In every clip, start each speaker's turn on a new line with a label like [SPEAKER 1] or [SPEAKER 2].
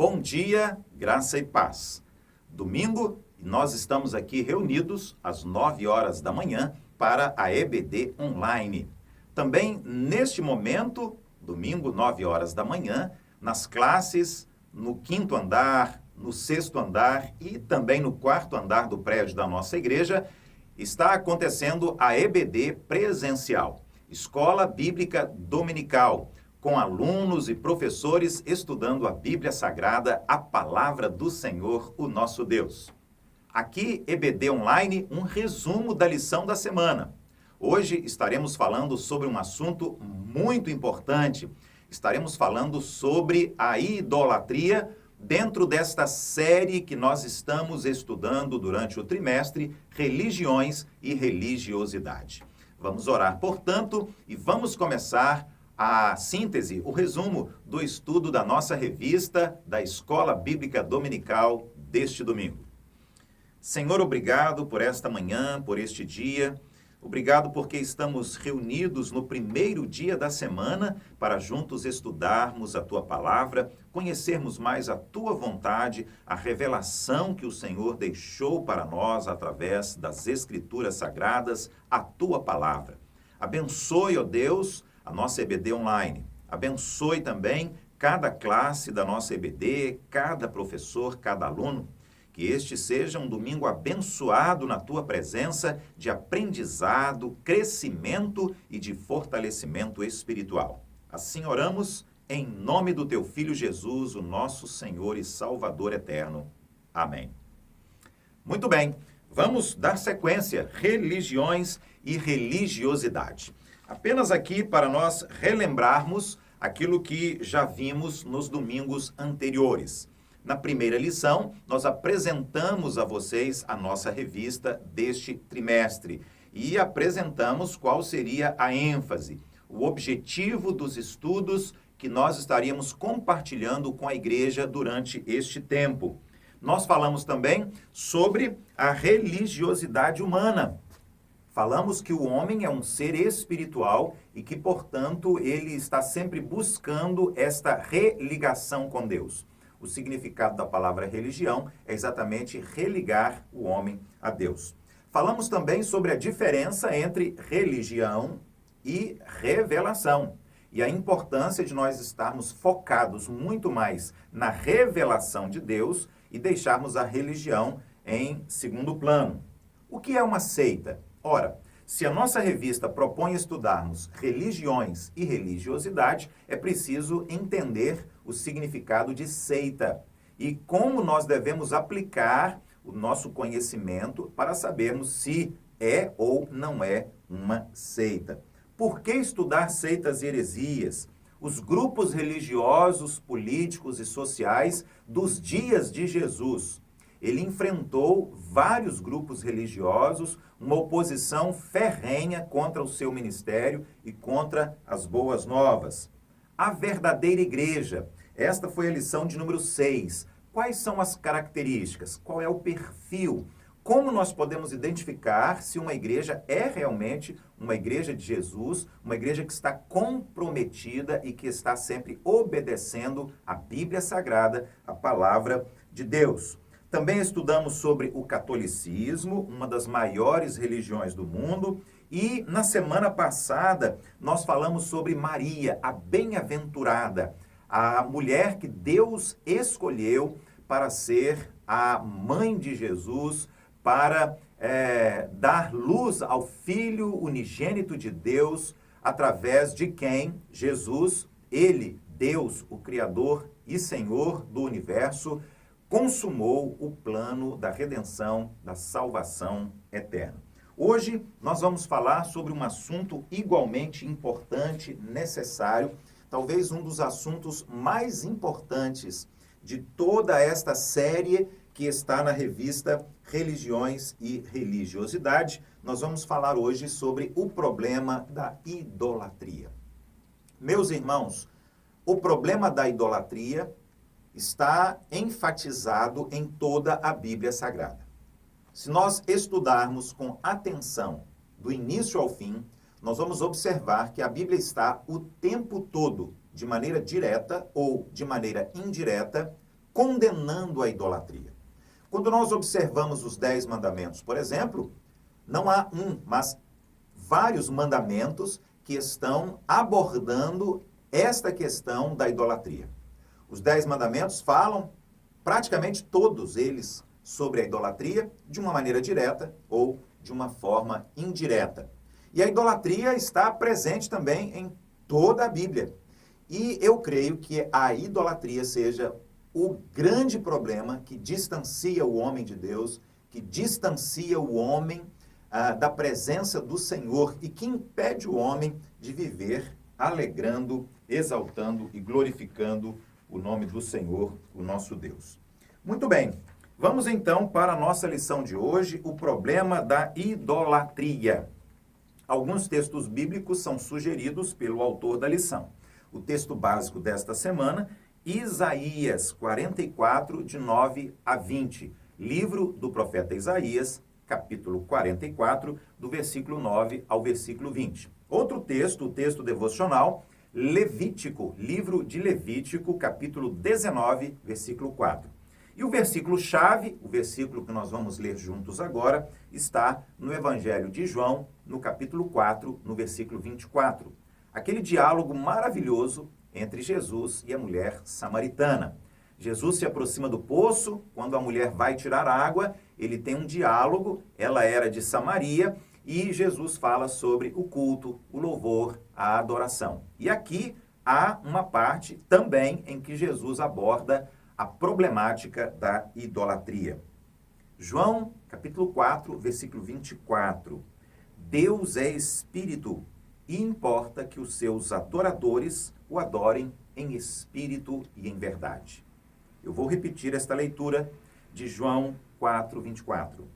[SPEAKER 1] Bom dia, graça e paz. Domingo, nós estamos aqui reunidos às 9 horas da manhã para a EBD Online. Também neste momento, domingo, 9 horas da manhã, nas classes no 5º andar, no 6º andar e também no 4º andar do prédio da nossa igreja, está acontecendo a EBD presencial, Escola Bíblica Dominical, com alunos e professores estudando a Bíblia Sagrada, a Palavra do Senhor, o nosso Deus. Aqui, EBD Online, um resumo da lição da semana. Hoje estaremos falando sobre um assunto muito importante. Estaremos falando sobre a idolatria dentro desta série que nós estamos estudando durante o trimestre, Religiões e Religiosidade. Vamos orar, portanto, e vamos começar a síntese, o resumo do estudo da nossa revista da Escola Bíblica Dominical deste domingo. Senhor, obrigado por esta manhã, por este dia. Obrigado porque estamos reunidos no primeiro dia da semana para juntos estudarmos a Tua Palavra, conhecermos mais a Tua vontade, a revelação que o Senhor deixou para nós através das Escrituras Sagradas, a Tua Palavra. Abençoe, ó Deus, a nossa EBD Online. Abençoe também cada classe da nossa EBD, cada professor, cada aluno. Que este seja um domingo abençoado na Tua presença, de aprendizado, crescimento e de fortalecimento espiritual. Assim oramos, em nome do Teu Filho Jesus, o nosso Senhor e Salvador eterno. Amém. Muito bem, vamos dar sequência, religiões e religiosidade. Apenas aqui para nós relembrarmos aquilo que já vimos nos domingos anteriores. Na primeira lição, nós apresentamos a vocês a nossa revista deste trimestre e apresentamos qual seria a ênfase, o objetivo dos estudos que nós estaríamos compartilhando com a igreja durante este tempo. Nós falamos também sobre a religiosidade humana. Falamos que o homem é um ser espiritual e que, portanto, ele está sempre buscando esta religação com Deus. O significado da palavra religião é exatamente religar o homem a Deus. Falamos também sobre a diferença entre religião e revelação e a importância de nós estarmos focados muito mais na revelação de Deus e deixarmos a religião em segundo plano. O que é uma seita? Ora, se a nossa revista propõe estudarmos religiões e religiosidade, é preciso entender o significado de seita e como nós devemos aplicar o nosso conhecimento para sabermos se é ou não é uma seita. Por que estudar seitas e heresias? Os grupos religiosos, políticos e sociais dos dias de Jesus. Ele enfrentou vários grupos religiosos, uma oposição ferrenha contra o seu ministério e contra as boas novas. A verdadeira igreja. Esta foi a lição de número 6. Quais são as características? Qual é o perfil? Como nós podemos identificar se uma igreja é realmente uma igreja de Jesus, uma igreja que está comprometida e que está sempre obedecendo a Bíblia Sagrada, a palavra de Deus? Também estudamos sobre o catolicismo, uma das maiores religiões do mundo, e na semana passada nós falamos sobre Maria, a bem-aventurada, a mulher que Deus escolheu para ser a mãe de Jesus, para dar luz ao Filho unigênito de Deus, através de quem Jesus, ele, Deus, o Criador e Senhor do universo, consumou o plano da redenção, da salvação eterna. Hoje nós vamos falar sobre um assunto igualmente importante, necessário, talvez um dos assuntos mais importantes de toda esta série que está na revista Religiões e Religiosidade. Nós vamos falar hoje sobre o problema da idolatria. Meus irmãos, o problema da idolatria está enfatizado em toda a Bíblia Sagrada. Se nós estudarmos com atenção, do início ao fim, nós vamos observar que a Bíblia está o tempo todo, de maneira direta ou de maneira indireta, condenando a idolatria. Quando nós observamos os 10 mandamentos, por exemplo, não há um, mas vários mandamentos que estão abordando esta questão da idolatria. Os 10 mandamentos falam, praticamente todos eles, sobre a idolatria de uma maneira direta ou de uma forma indireta. E a idolatria está presente também em toda a Bíblia. E eu creio que a idolatria seja o grande problema que distancia o homem de Deus, que distancia o homem da presença do Senhor e que impede o homem de viver alegrando, exaltando e glorificando o nome do Senhor, o nosso Deus. Muito bem, vamos então para a nossa lição de hoje, o problema da idolatria. Alguns textos bíblicos são sugeridos pelo autor da lição. O texto básico desta semana, Isaías 44, de 9 a 20. Livro do profeta Isaías, capítulo 44, do versículo 9 ao versículo 20. Outro texto, o texto devocional, Levítico, livro de Levítico, capítulo 19, versículo 4. E o versículo-chave, o versículo que nós vamos ler juntos agora, está no Evangelho de João, no capítulo 4, no versículo 24. Aquele diálogo maravilhoso entre Jesus e a mulher samaritana. Jesus se aproxima do poço, quando a mulher vai tirar água, ele tem um diálogo, ela era de Samaria, e Jesus fala sobre o culto, o louvor, a adoração. E aqui há uma parte também em que Jesus aborda a problemática da idolatria. João, capítulo 4, versículo 24. Deus é espírito e importa que os seus adoradores o adorem em espírito e em verdade. Eu vou repetir esta leitura de João 4, 24.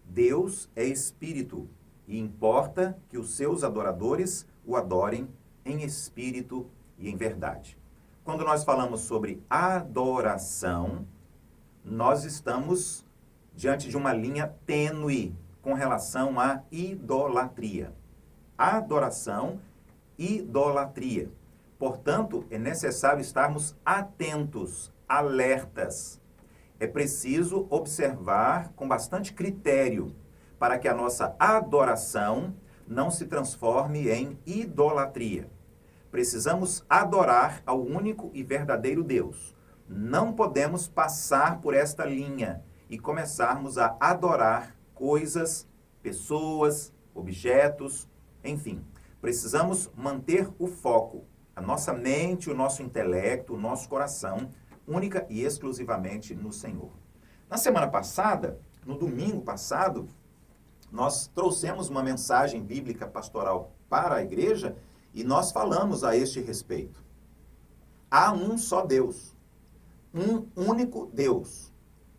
[SPEAKER 1] Deus é espírito e importa que os seus adoradores o adorem em espírito e em verdade. Quando nós falamos sobre adoração, nós estamos diante de uma linha tênue com relação à idolatria. Adoração, idolatria. Portanto, é necessário estarmos atentos, alertas. É preciso observar com bastante critério para que a nossa adoração não se transforme em idolatria. Precisamos adorar ao único e verdadeiro Deus. Não podemos passar por esta linha e começarmos a adorar coisas, pessoas, objetos, enfim. Precisamos manter o foco, a nossa mente, o nosso intelecto, o nosso coração, única e exclusivamente no Senhor. Na semana passada, no domingo passado, nós trouxemos uma mensagem bíblica pastoral para a igreja e nós falamos a este respeito. Há um só Deus, um único Deus.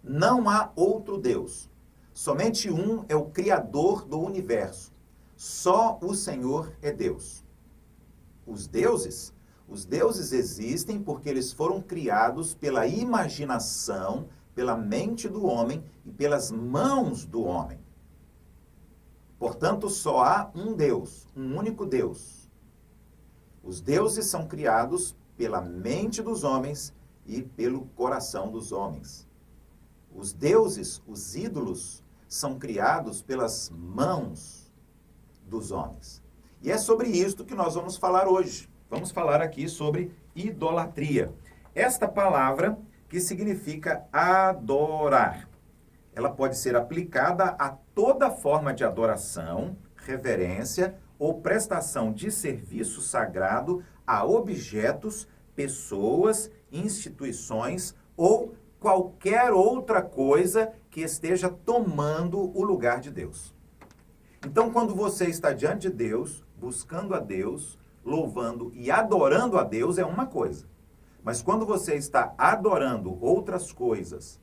[SPEAKER 1] Não há outro Deus. Somente um é o Criador do universo. Só o Senhor é Deus. Os deuses existem porque eles foram criados pela imaginação, pela mente do homem e pelas mãos do homem. Portanto, só há um Deus, um único Deus. Os deuses são criados pela mente dos homens e pelo coração dos homens. Os deuses, os ídolos, são criados pelas mãos dos homens. E é sobre isto que nós vamos falar hoje. Vamos falar aqui sobre idolatria. Esta palavra que significa adorar. Ela pode ser aplicada a toda forma de adoração, reverência ou prestação de serviço sagrado a objetos, pessoas, instituições ou qualquer outra coisa que esteja tomando o lugar de Deus. Então, quando você está diante de Deus, buscando a Deus, louvando e adorando a Deus, é uma coisa. Mas quando você está adorando outras coisas,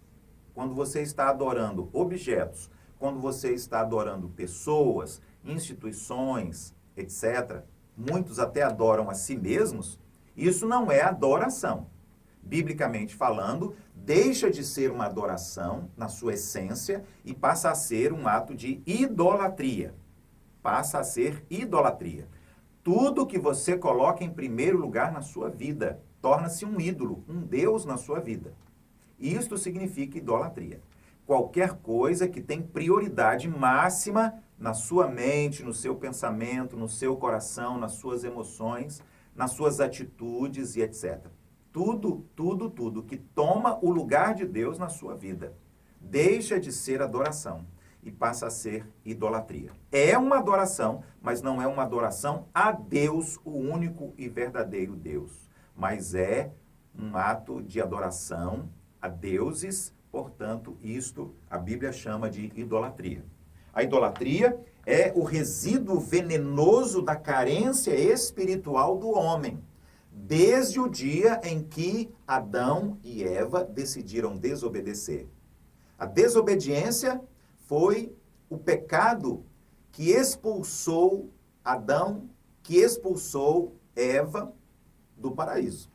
[SPEAKER 1] quando você está adorando objetos, quando você está adorando pessoas, instituições, etc., muitos até adoram a si mesmos, isso não é adoração. Biblicamente falando, deixa de ser uma adoração na sua essência e passa a ser um ato de idolatria. Passa a ser idolatria. Tudo que você coloca em primeiro lugar na sua vida torna-se um ídolo, um Deus na sua vida. Isto significa idolatria. Qualquer coisa que tem prioridade máxima na sua mente, no seu pensamento, no seu coração, nas suas emoções, nas suas atitudes e etc. Tudo que toma o lugar de Deus na sua vida deixa de ser adoração e passa a ser idolatria. É uma adoração, mas não é uma adoração a Deus, o único e verdadeiro Deus, mas é um ato de adoração a deuses, portanto, isto a Bíblia chama de idolatria. A idolatria é o resíduo venenoso da carência espiritual do homem, desde o dia em que Adão e Eva decidiram desobedecer. A desobediência foi o pecado que expulsou Adão, que expulsou Eva do paraíso.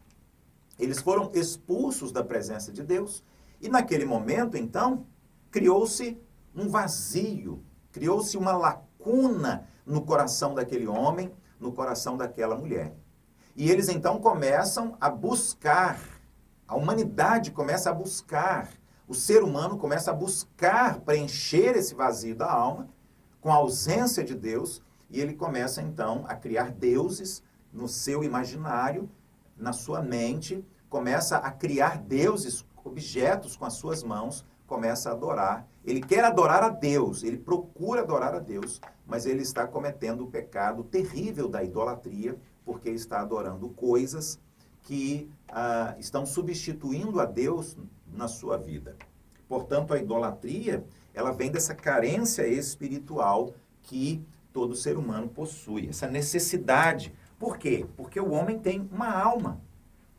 [SPEAKER 1] Eles foram expulsos da presença de Deus e naquele momento, então, criou-se um vazio, criou-se uma lacuna no coração daquele homem, no coração daquela mulher. E eles então começam a buscar, a humanidade começa a buscar, o ser humano começa a buscar preencher esse vazio da alma com a ausência de Deus e ele começa então a criar deuses no seu imaginário, na sua mente, começa a criar deuses, objetos com as suas mãos, começa a adorar. Ele quer adorar a Deus, ele procura adorar a Deus, mas ele está cometendo o pecado terrível da idolatria, porque está adorando coisas que estão substituindo a Deus na sua vida. Portanto, a idolatria, ela vem dessa carência espiritual que todo ser humano possui, essa necessidade. Por quê? Porque o homem tem uma alma.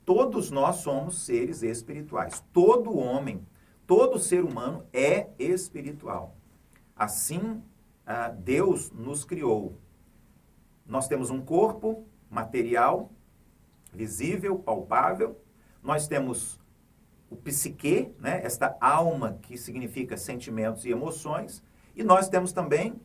[SPEAKER 1] Todos nós somos seres espirituais. Todo homem, todo ser humano é espiritual. Assim, Deus nos criou. Nós temos um corpo material, visível, palpável. Nós temos o psique, né? Esta alma que significa sentimentos e emoções. E nós temos também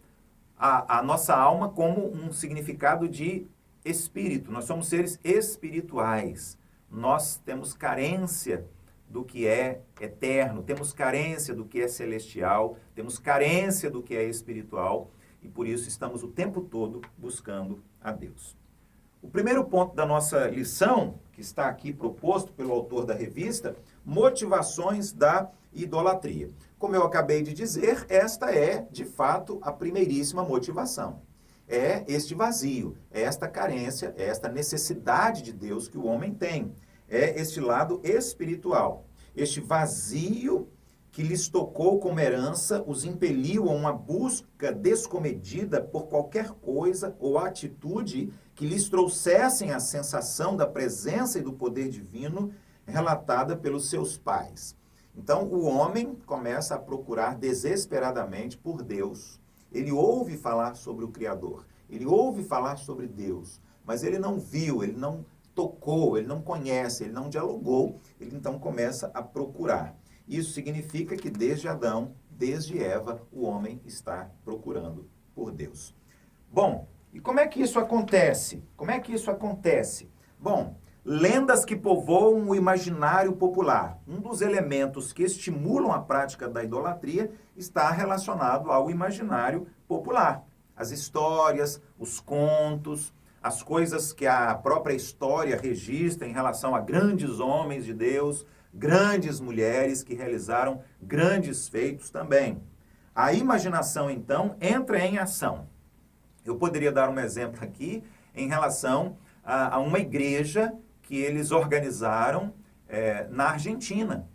[SPEAKER 1] a nossa alma como um significado de espírito. Nós somos seres espirituais. Nós temos carência do que é eterno, temos carência do que é celestial, temos carência do que é espiritual e por isso estamos o tempo todo buscando a Deus. O primeiro ponto da nossa lição, que está aqui proposto pelo autor da revista, motivações da idolatria. Como eu acabei de dizer, esta é, de fato, a primeiríssima motivação. É este vazio, é esta carência, é esta necessidade de Deus que o homem tem. É este lado espiritual. Este vazio que lhes tocou como herança os impeliu a uma busca descomedida por qualquer coisa ou atitude que lhes trouxessem a sensação da presença e do poder divino relatada pelos seus pais. Então, o homem começa a procurar desesperadamente por Deus. Ele ouve falar sobre o Criador, ele ouve falar sobre Deus, mas ele não viu, ele não tocou, ele não conhece, ele não dialogou, ele então começa a procurar. Isso significa que desde Adão, desde Eva, o homem está procurando por Deus. Bom, e como é que isso acontece? Como é que isso acontece? Bom, lendas que povoam o imaginário popular. Um dos elementos que estimulam a prática da idolatria está relacionado ao imaginário popular. As histórias, os contos, as coisas que a própria história registra em relação a grandes homens de Deus, grandes mulheres que realizaram grandes feitos também. A imaginação, então, entra em ação. Eu poderia dar um exemplo aqui em relação a uma igreja que eles organizaram na Argentina.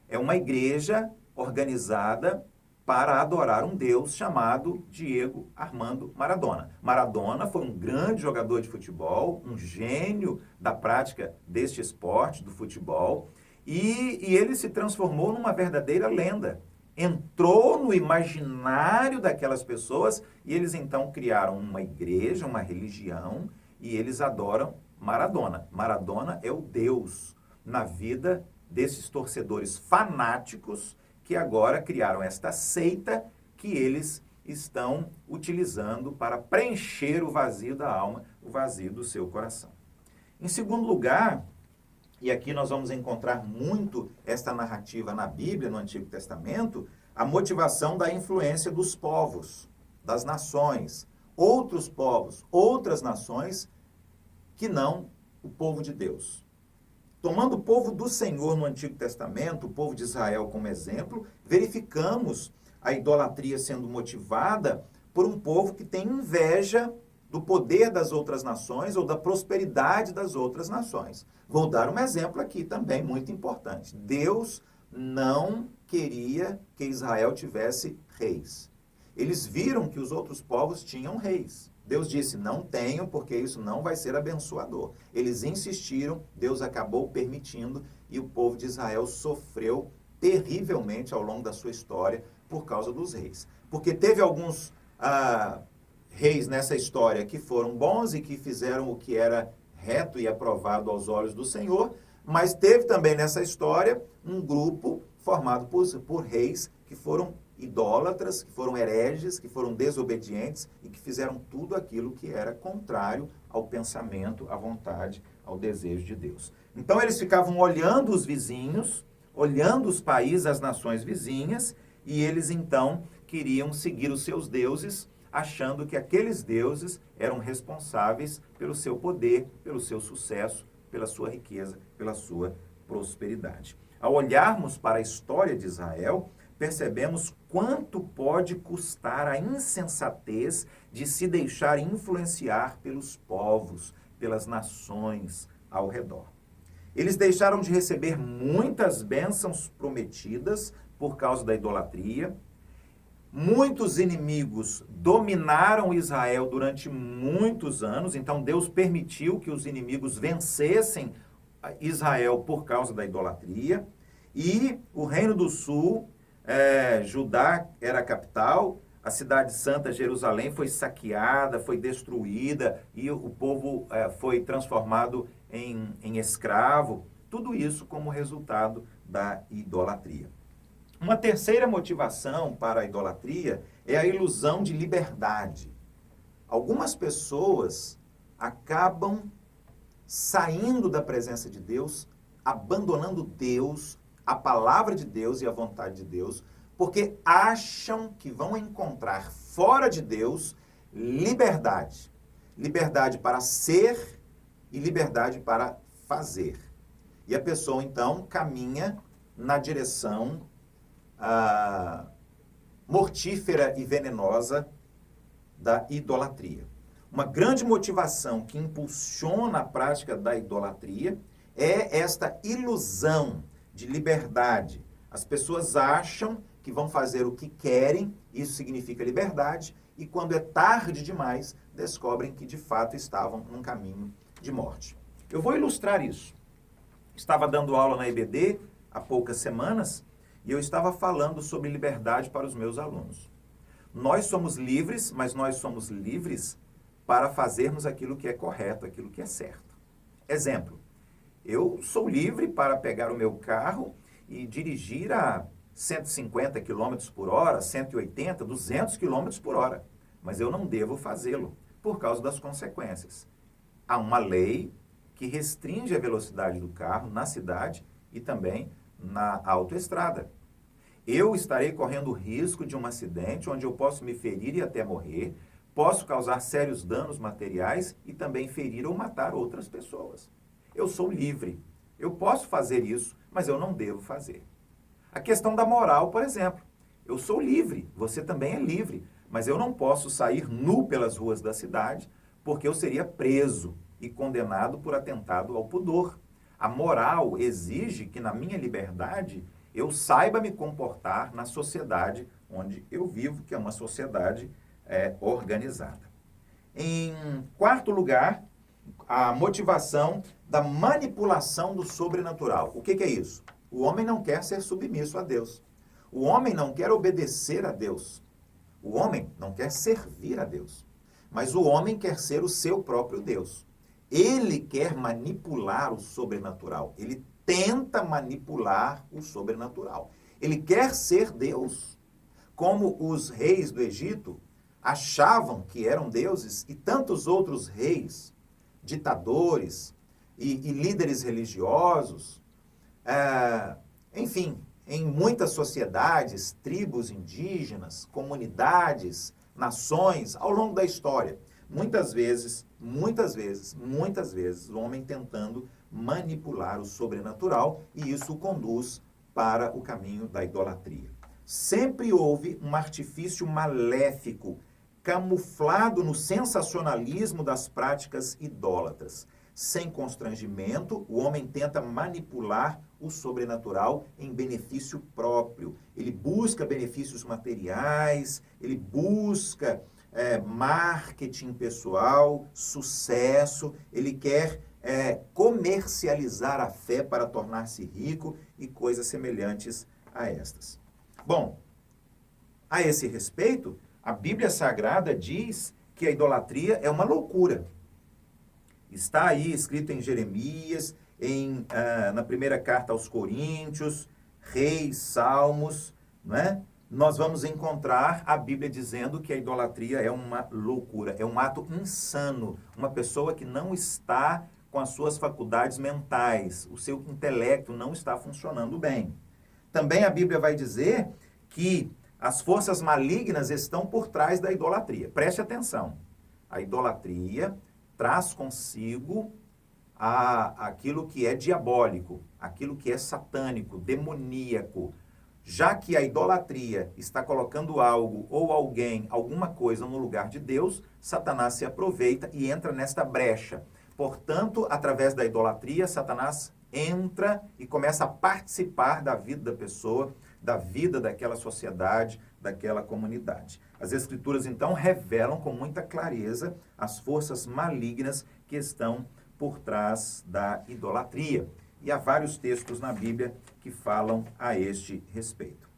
[SPEAKER 1] É uma igreja organizada para adorar um Deus chamado Diego Armando Maradona. Maradona foi um grande jogador de futebol, um gênio da prática deste esporte, do futebol, e ele se transformou numa verdadeira lenda. Entrou no imaginário daquelas pessoas e eles então criaram uma igreja, uma religião, e eles adoram Maradona. Maradona é o Deus na vida desses torcedores fanáticos que agora criaram esta seita que eles estão utilizando para preencher o vazio da alma, o vazio do seu coração. Em segundo lugar, e aqui nós vamos encontrar muito esta narrativa na Bíblia, no Antigo Testamento, a motivação da influência dos povos, das nações, outros povos, outras nações que não o povo de Deus. Tomando o povo do Senhor no Antigo Testamento, o povo de Israel como exemplo, verificamos a idolatria sendo motivada por um povo que tem inveja do poder das outras nações ou da prosperidade das outras nações. Vou dar um exemplo aqui também muito importante. Deus não queria que Israel tivesse reis. Eles viram que os outros povos tinham reis. Deus disse, não tenham, porque isso não vai ser abençoador. Eles insistiram, Deus acabou permitindo, e o povo de Israel sofreu terrivelmente ao longo da sua história por causa dos reis. Porque teve alguns reis nessa história que foram bons e que fizeram o que era reto e aprovado aos olhos do Senhor, mas teve também nessa história um grupo formado por reis que foram idólatras, que foram hereges, que foram desobedientes e que fizeram tudo aquilo que era contrário ao pensamento, à vontade, ao desejo de Deus. Então eles ficavam olhando os vizinhos, olhando os países, as nações vizinhas, e eles então queriam seguir os seus deuses, achando que aqueles deuses eram responsáveis pelo seu poder, pelo seu sucesso, pela sua riqueza, pela sua prosperidade. Ao olharmos para a história de Israel, percebemos quanto pode custar a insensatez de se deixar influenciar pelos povos, pelas nações ao redor. Eles deixaram de receber muitas bênçãos prometidas por causa da idolatria. Muitos inimigos dominaram Israel durante muitos anos, então Deus permitiu que os inimigos vencessem Israel por causa da idolatria. E o Reino do Sul, Judá era a capital, a cidade santa Jerusalém foi saqueada, foi destruída e o povo foi transformado em escravo. Tudo isso como resultado da idolatria. Uma terceira motivação para a idolatria é a ilusão de liberdade. Algumas pessoas acabam saindo da presença de Deus, abandonando Deus, a palavra de Deus e a vontade de Deus, porque acham que vão encontrar fora de Deus liberdade. Liberdade para ser e liberdade para fazer. E a pessoa, então, caminha na direção mortífera e venenosa da idolatria. Uma grande motivação que impulsiona a prática da idolatria é esta ilusão de liberdade. As pessoas acham que vão fazer o que querem, isso significa liberdade, e quando é tarde demais, descobrem que de fato estavam num caminho de morte. Eu vou ilustrar isso. Estava dando aula na EBD há poucas semanas, e eu estava falando sobre liberdade para os meus alunos. Nós somos livres, mas nós somos livres para fazermos aquilo que é correto, aquilo que é certo. Exemplo, eu sou livre para pegar o meu carro e dirigir a 150 km por hora, 180, 200 km por hora, mas eu não devo fazê-lo por causa das consequências. Há uma lei que restringe a velocidade do carro na cidade e também na autoestrada. Eu estarei correndo o risco de um acidente onde eu posso me ferir e até morrer, posso causar sérios danos materiais e também ferir ou matar outras pessoas. Eu sou livre. Eu posso fazer isso, mas eu não devo fazer. A questão da moral, por exemplo. Eu sou livre, você também é livre, mas eu não posso sair nu pelas ruas da cidade porque eu seria preso e condenado por atentado ao pudor. A moral exige que na minha liberdade eu saiba me comportar na sociedade onde eu vivo, que é uma sociedade organizada. Em quarto lugar, a motivação da manipulação do sobrenatural. O que é isso? O homem não quer ser submisso a Deus. O homem não quer obedecer a Deus. O homem não quer servir a Deus. Mas o homem quer ser o seu próprio Deus. Ele quer manipular o sobrenatural. Ele tenta manipular o sobrenatural. Ele quer ser Deus. Como os reis do Egito achavam que eram deuses e tantos outros reis, ditadores, e líderes religiosos, enfim, em muitas sociedades, tribos indígenas, comunidades, nações, ao longo da história. Muitas vezes, o homem tentando manipular o sobrenatural e isso o conduz para o caminho da idolatria. Sempre houve um artifício maléfico, camuflado no sensacionalismo das práticas idólatras. Sem constrangimento, o homem tenta manipular o sobrenatural em benefício próprio. Ele busca benefícios materiais, ele busca marketing pessoal, sucesso, ele quer comercializar a fé para tornar-se rico e coisas semelhantes a estas. Bom, a esse respeito, a Bíblia Sagrada diz que a idolatria é uma loucura. Está aí escrito em Jeremias, na primeira carta aos Coríntios, Reis, Salmos, né? Nós vamos encontrar a Bíblia dizendo que a idolatria é uma loucura, é um ato insano, uma pessoa que não está com as suas faculdades mentais, o seu intelecto não está funcionando bem. Também a Bíblia vai dizer que as forças malignas estão por trás da idolatria. Preste atenção, a idolatria traz consigo aquilo que é diabólico, aquilo que é satânico, demoníaco. Já que a idolatria está colocando algo ou alguém, alguma coisa no lugar de Deus, Satanás se aproveita e entra nesta brecha. Portanto, através da idolatria, Satanás entra e começa a participar da vida da pessoa, da vida daquela sociedade, daquela comunidade. As Escrituras, então, revelam com muita clareza as forças malignas que estão por trás da idolatria. E há vários textos na Bíblia que falam a este respeito.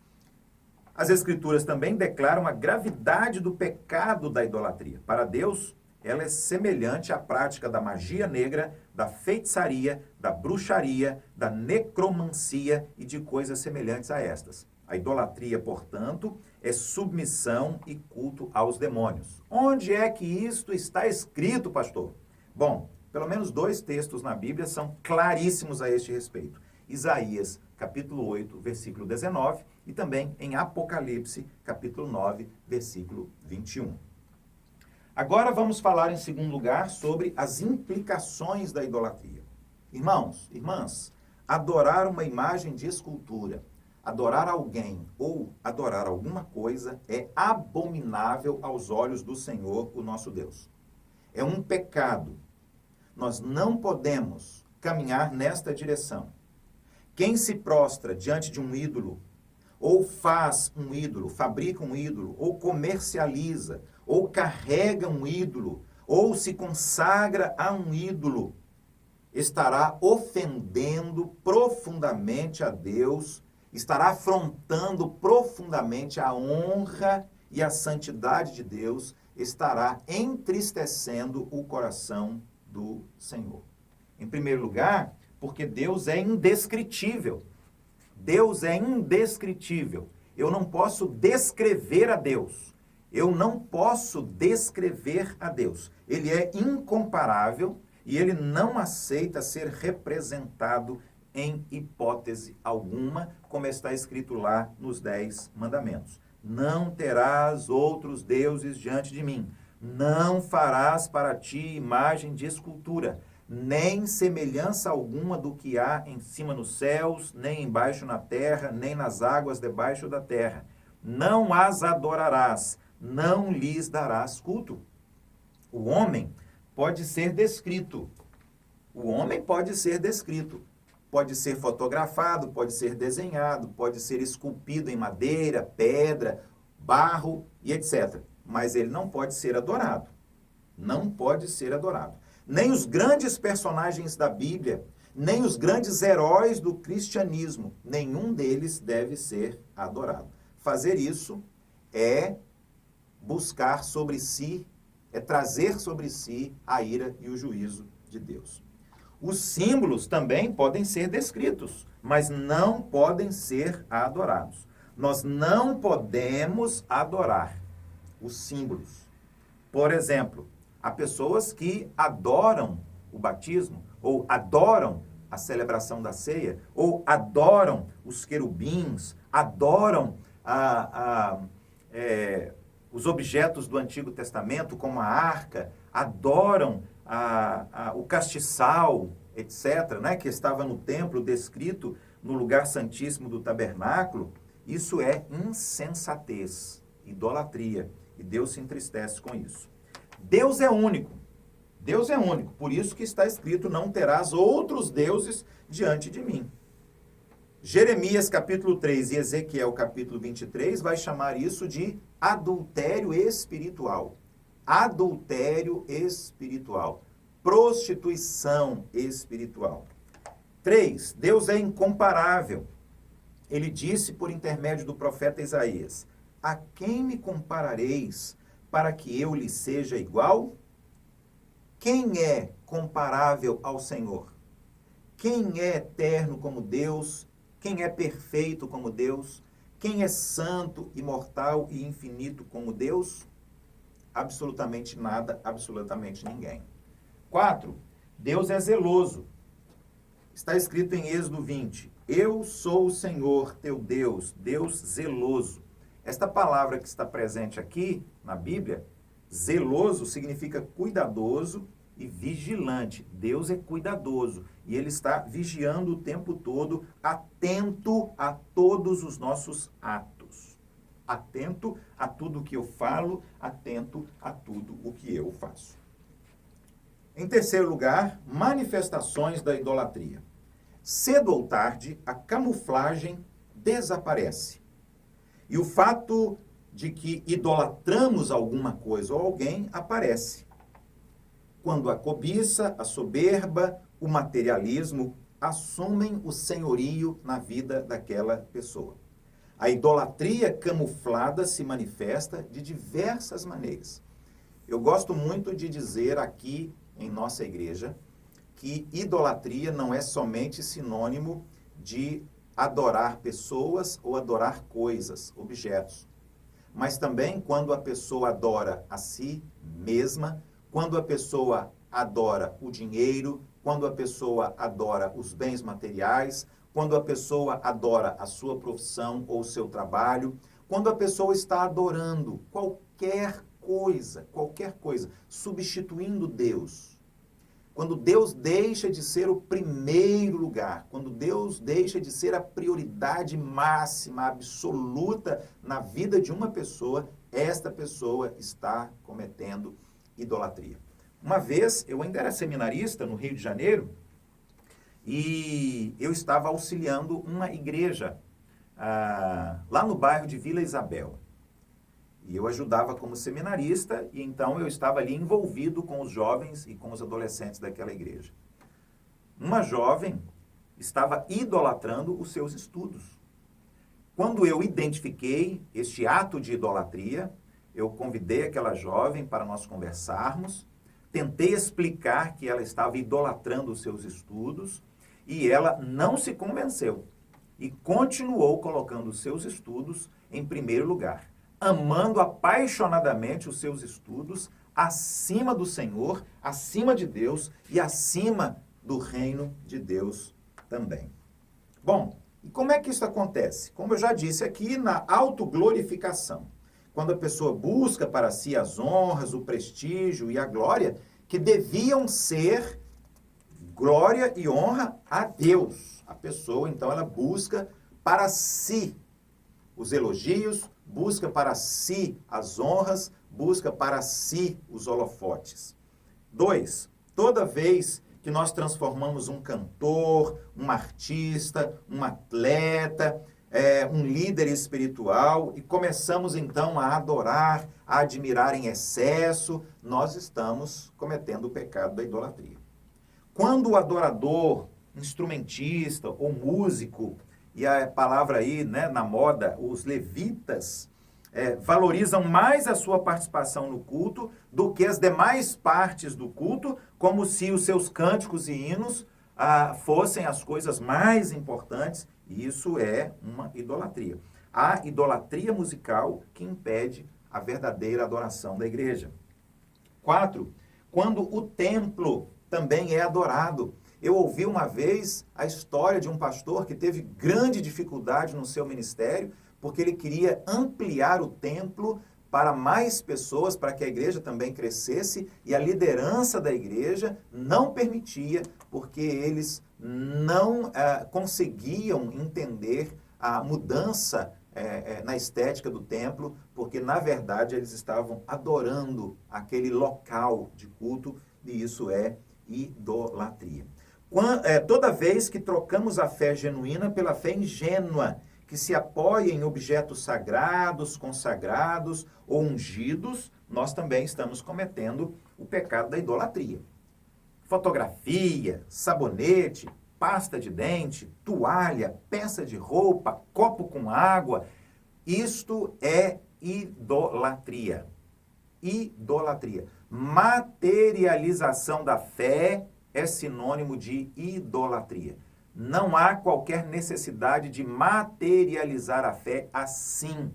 [SPEAKER 1] As Escrituras também declaram a gravidade do pecado da idolatria. Para Deus, ela é semelhante à prática da magia negra, da feitiçaria, da bruxaria, da necromancia e de coisas semelhantes a estas. A idolatria, portanto, é submissão e culto aos demônios. Onde é que isto está escrito, pastor? Bom, pelo menos 2 textos na Bíblia são claríssimos a este respeito. Isaías, capítulo 8, versículo 19, e também em Apocalipse, capítulo 9, versículo 21. Agora vamos falar, em segundo lugar, sobre as implicações da idolatria. Irmãos, irmãs, adorar uma imagem de escultura, adorar alguém ou adorar alguma coisa é abominável aos olhos do Senhor, o nosso Deus. É um pecado. Nós não podemos caminhar nesta direção. Quem se prostra diante de um ídolo, ou faz um ídolo, fabrica um ídolo, ou comercializa, ou carrega um ídolo, ou se consagra a um ídolo, estará ofendendo profundamente a Deus, estará afrontando profundamente a honra e a santidade de Deus, estará entristecendo o coração do Senhor. Em primeiro lugar, porque Deus é indescritível. Deus é indescritível. Eu não posso descrever a Deus. Eu não posso descrever a Deus. Ele é incomparável e ele não aceita ser representado em hipótese alguma, como está escrito lá nos 10 mandamentos. Não terás outros deuses diante de mim. Não farás para ti imagem de escultura, nem semelhança alguma do que há em cima nos céus, nem embaixo na terra, nem nas águas debaixo da terra. Não as adorarás, não lhes darás culto. O homem pode ser descrito. O homem pode ser descrito. Pode ser fotografado, pode ser desenhado, pode ser esculpido em madeira, pedra, barro e etc. Mas ele não pode ser adorado. Não pode ser adorado. Nem os grandes personagens da Bíblia, nem os grandes heróis do cristianismo, nenhum deles deve ser adorado. Fazer isso é buscar sobre si, é trazer sobre si a ira e o juízo de Deus. Os símbolos também podem ser descritos, mas não podem ser adorados. Nós não podemos adorar os símbolos. Por exemplo, há pessoas que adoram o batismo ou adoram a celebração da ceia, ou adoram os querubins, adoram os objetos do Antigo Testamento, como a arca, adoram o castiçal, etc., né, que estava no templo, descrito no lugar santíssimo do tabernáculo. Isso é insensatez, idolatria, e Deus se entristece com isso. Deus é único. Deus é único, por isso que está escrito, não terás outros deuses diante de mim. Jeremias capítulo 3 e Ezequiel capítulo 23 vai chamar isso de adultério espiritual. Adultério espiritual. Prostituição espiritual. 3. Deus é incomparável. Ele disse por intermédio do profeta Isaías, a quem me comparareis para que eu lhe seja igual? Quem é comparável ao Senhor? Quem é eterno como Deus? Quem é perfeito como Deus? Quem é santo, imortal e infinito como Deus? Absolutamente nada, absolutamente ninguém. 4. Deus é zeloso. Está escrito em Êxodo 20, eu sou o Senhor, teu Deus, Deus zeloso. Esta palavra que está presente aqui na Bíblia, zeloso significa cuidadoso e vigilante. Deus é cuidadoso e Ele está vigiando o tempo todo, atento a todos os nossos atos. Atento a tudo o que eu falo, atento a tudo o que eu faço. Em terceiro lugar, manifestações da idolatria. Cedo ou tarde, a camuflagem desaparece. E o fato de que idolatramos alguma coisa ou alguém aparece. Quando a cobiça, a soberba, o materialismo assumem o senhorio na vida daquela pessoa. A idolatria camuflada se manifesta de diversas maneiras. Eu gosto muito de dizer aqui em nossa igreja que idolatria não é somente sinônimo de adorar pessoas ou adorar coisas, objetos. Mas também quando a pessoa adora a si mesma, quando a pessoa adora o dinheiro, quando a pessoa adora os bens materiais, quando a pessoa adora a sua profissão ou o seu trabalho, quando a pessoa está adorando qualquer coisa, substituindo Deus. Quando Deus deixa de ser o primeiro lugar, quando Deus deixa de ser a prioridade máxima, absoluta na vida de uma pessoa, esta pessoa está cometendo idolatria. Uma vez, eu ainda era seminarista no Rio de Janeiro, e eu estava auxiliando uma igreja lá no bairro de Vila Isabel. E eu ajudava como seminarista, e então eu estava ali envolvido com os jovens e com os adolescentes daquela igreja. Uma jovem estava idolatrando os seus estudos. Quando eu identifiquei este ato de idolatria, eu convidei aquela jovem para nós conversarmos, tentei explicar que ela estava idolatrando os seus estudos, e ela não se convenceu e continuou colocando os seus estudos em primeiro lugar, amando apaixonadamente os seus estudos acima do Senhor, acima de Deus e acima do reino de Deus também. Bom, e como é que isso acontece? Como eu já disse aqui, na autoglorificação. Quando a pessoa busca para si as honras, o prestígio e a glória, que deviam ser glória e honra a Deus. A pessoa, então, ela busca para si os elogios, busca para si as honras, busca para si os holofotes. 2. Toda vez que nós transformamos um cantor, um artista, um atleta, um líder espiritual e começamos então a adorar, a admirar em excesso, nós estamos cometendo o pecado da idolatria. Quando o adorador, instrumentista ou músico, e a palavra aí, né, na moda, os levitas, valorizam mais a sua participação no culto do que as demais partes do culto, como se os seus cânticos e hinos fossem as coisas mais importantes, e isso é uma idolatria. A idolatria musical que impede a verdadeira adoração da igreja. 4. Quando o templo também é adorado. Eu ouvi uma vez a história de um pastor que teve grande dificuldade no seu ministério, porque ele queria ampliar o templo para mais pessoas, para que a igreja também crescesse, e a liderança da igreja não permitia, porque eles não conseguiam entender a mudança na estética do templo, porque na verdade eles estavam adorando aquele local de culto, e isso é idolatria. Toda vez que trocamos a fé genuína pela fé ingênua, que se apoia em objetos sagrados, consagrados ou ungidos, nós também estamos cometendo o pecado da idolatria. Fotografia, sabonete, pasta de dente, toalha, peça de roupa, copo com água, isto é idolatria. Idolatria. Materialização da fé é sinônimo de idolatria. Não há qualquer necessidade de materializar a fé assim,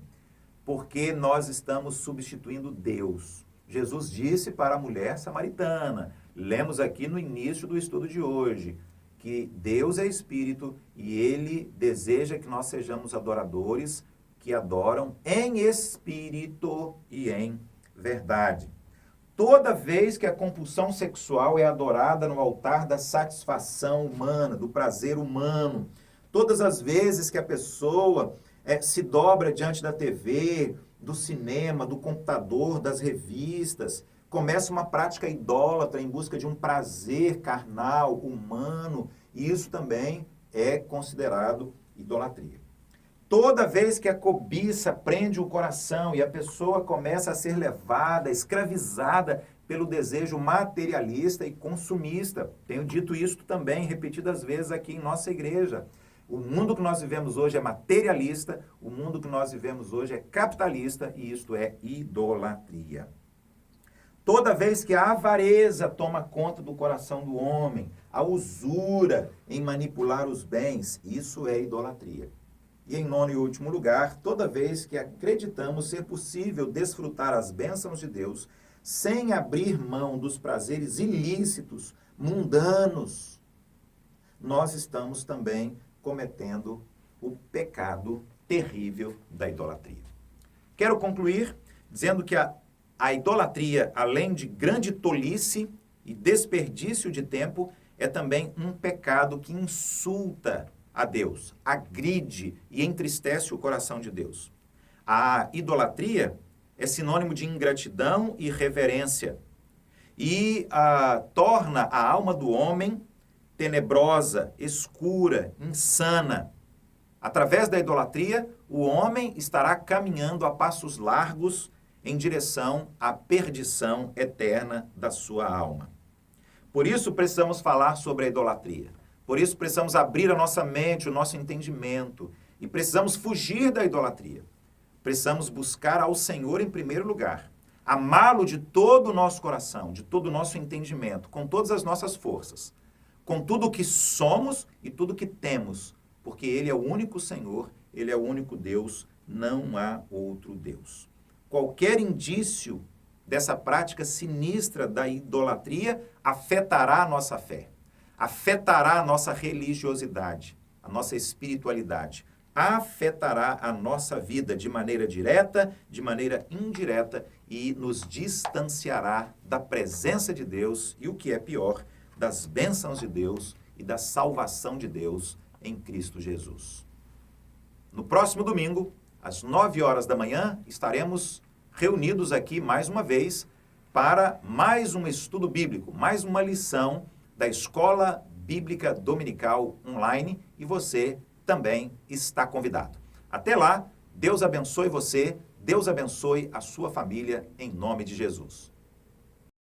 [SPEAKER 1] porque nós estamos substituindo Deus. Jesus disse para a mulher samaritana, lemos aqui no início do estudo de hoje, que Deus é Espírito e Ele deseja que nós sejamos adoradores que adoram em Espírito e em verdade. Toda vez que a compulsão sexual é adorada no altar da satisfação humana, do prazer humano, todas as vezes que a pessoa se dobra diante da TV, do cinema, do computador, das revistas, começa uma prática idólatra em busca de um prazer carnal, humano, e isso também é considerado idolatria. Toda vez que a cobiça prende o coração e a pessoa começa a ser levada, escravizada pelo desejo materialista e consumista. Tenho dito isso também repetidas vezes aqui em nossa igreja. O mundo que nós vivemos hoje é materialista, o mundo que nós vivemos hoje é capitalista e isto é idolatria. Toda vez que a avareza toma conta do coração do homem, a usura em manipular os bens, isso é idolatria. E em nono e último lugar, toda vez que acreditamos ser possível desfrutar as bênçãos de Deus sem abrir mão dos prazeres ilícitos, mundanos, nós estamos também cometendo o pecado terrível da idolatria. Quero concluir dizendo que a idolatria, além de grande tolice e desperdício de tempo, é também um pecado que insulta a Deus, agride e entristece o coração de Deus. A idolatria é sinônimo de ingratidão e reverência e torna a alma do homem tenebrosa, escura, insana. Através da idolatria, o homem estará caminhando a passos largos em direção à perdição eterna da sua alma. Por isso precisamos falar sobre a idolatria. Por isso precisamos abrir a nossa mente, o nosso entendimento. E precisamos fugir da idolatria. Precisamos buscar ao Senhor em primeiro lugar. Amá-lo de todo o nosso coração, de todo o nosso entendimento, com todas as nossas forças. Com tudo o que somos e tudo o que temos. Porque Ele é o único Senhor, Ele é o único Deus, não há outro Deus. Qualquer indício dessa prática sinistra da idolatria afetará a nossa fé. Afetará a nossa religiosidade, a nossa espiritualidade, afetará a nossa vida de maneira direta, de maneira indireta e nos distanciará da presença de Deus e, o que é pior, das bênçãos de Deus e da salvação de Deus em Cristo Jesus. No próximo domingo, às 9 horas da manhã, estaremos reunidos aqui mais uma vez para mais um estudo bíblico, mais uma lição da Escola Bíblica Dominical Online e você também está convidado. Até lá, Deus abençoe você, Deus abençoe a sua família, em nome de Jesus.